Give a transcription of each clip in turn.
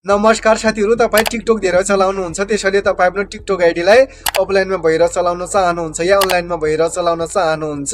नमस्कार साथीहरु, तपाईं टिकटक धेरै चलाउनुहुन्छ, त्यसैले तपाईं आफ्नो टिकटक आइडीलाई अफलाइनमा भएर चलाउन चाहनुहुन्छ या अनलाइनमा भएर चलाउन चाहनुहुन्छ,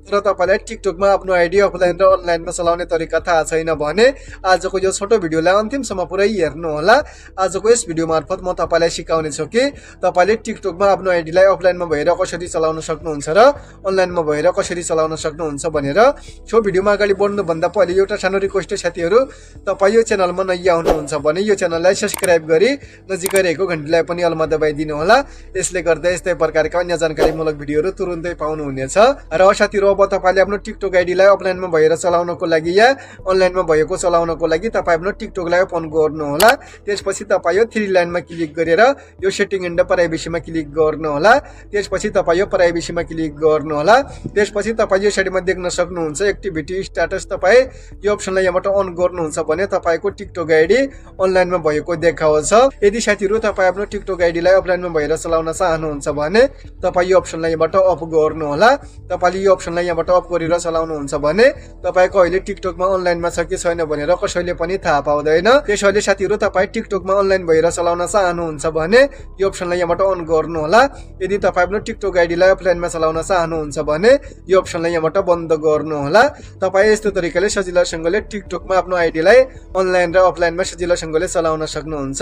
तर तपाईलाई टिकटकमा आफ्नो आइडी अफलाइन र अनलाइनमा चलाउने तरिका थाहा छैन भने आजको यो छोटो भिडियोलाई अन्तिमसम्म पुरै हेर्नु होला। आजको यस भिडियो मार्फत म तपाईलाई सिकाउने छु कि तपाईले टिकटकमा आफ्नो आइडीलाई अफलाइनमा भएर कसरी चलाउन सक्नुहुन्छ र अनलाइनमा भएर कसरी चलाउन सक्नुहुन्छ भनेर। सो भिडियोमा अगाडि बढ्नु भन्दा पहिले एउटा सानो रिक्वेस्ट छ साथीहरु, तपाई यो च्यानलमा नयाँ हुनुहुन्छ भने यो च्यानललाई सब्स्क्राइब गरी नजिकै रहेको घण्टीलाई पनि अलमा दबाइदिनु होला। यसले गर्दा यस्तै प्रकारका अन्य जानकारीमूलक भिडियोहरु तुरुन्तै पाउनुहुनेछ। र साथीहरु, अब तपाईले आफ्नो टिकटक आइडीलाई अफलाइनमा भएर चलाउनको लागि या अनलाइनमा भएको चलाउनको लागि तपाई आफ्नो टिकटकलाई ओपन गर्नु होला। त्यसपछि तपाई यो थ्री लाइनमा क्लिक गरेर यो सेटिङ एन्ड प्राइभेसीमा क्लिक गर्नु होला। त्यसपछि तपाई यो प्राइभेसीमा क्लिक गर्नु होला। त्यसपछि तपाई यो साइडमा देख्न सक्नुहुन्छ एक्टिभिटी स्ट्याटस। तपाई यो अप्सनलाई यहाँबाट अन गर्नुहुन्छ भने तपाईको टिकटक आइडी अनलाइनमा भएको देखाउँछ। यदि साथीहरु तपाई आफ्नो टिकटक आइडीलाई अफलाइनमा भएर चलाउन चाहनुहुन्छ भने तपाई यो अप्सनलाई यहाँबाट अफ गर्नु होला। तपाईले यो अप्सनलाई यहाँबाट अफ गरेर चलाउनुहुन्छ भने तपाईको अहिले टिकटकमा अनलाइनमा छ कि छैन भनेर कसैले पनि थाहा पाउँदैन। त्यसैले साथीहरु, तपाई टिकटकमा अनलाइन भएर चलाउन चाहनुहुन्छ भने यो अप्सनलाई यहाँबाट अन गर्नु होला। यदि तपाई आफ्नो टिकटक आइडीलाई अफलाइनमा चलाउन चाहनुहुन्छ भने यो अप्सनलाई यहाँबाट बन्द गर्नु होला। तपाई यस्तो तरिकाले सजिलोसँगले टिकटकमा आफ्नो आइडीलाई अनलाइन र अफलाइनमा सजिलोसँगले चलाउन सक्नुहुन्छ।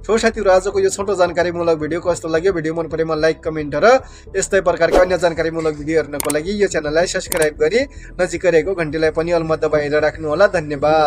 सो साथीहरु, आजको यो छोटो जानकारीमूलक भिडियो कस्तो लाग्यो? भिडियो मन परेमा लाइक, कमेन्ट र यस्तै प्रकारका अन्य जानकारीमूलक भिडियो हेर्नको लागि यो च्यानललाई सब्स्क्राइब गरी नजिकै रहेको घण्टीलाई पनि अलमा दबाएर राख्नु होला। धन्यवाद।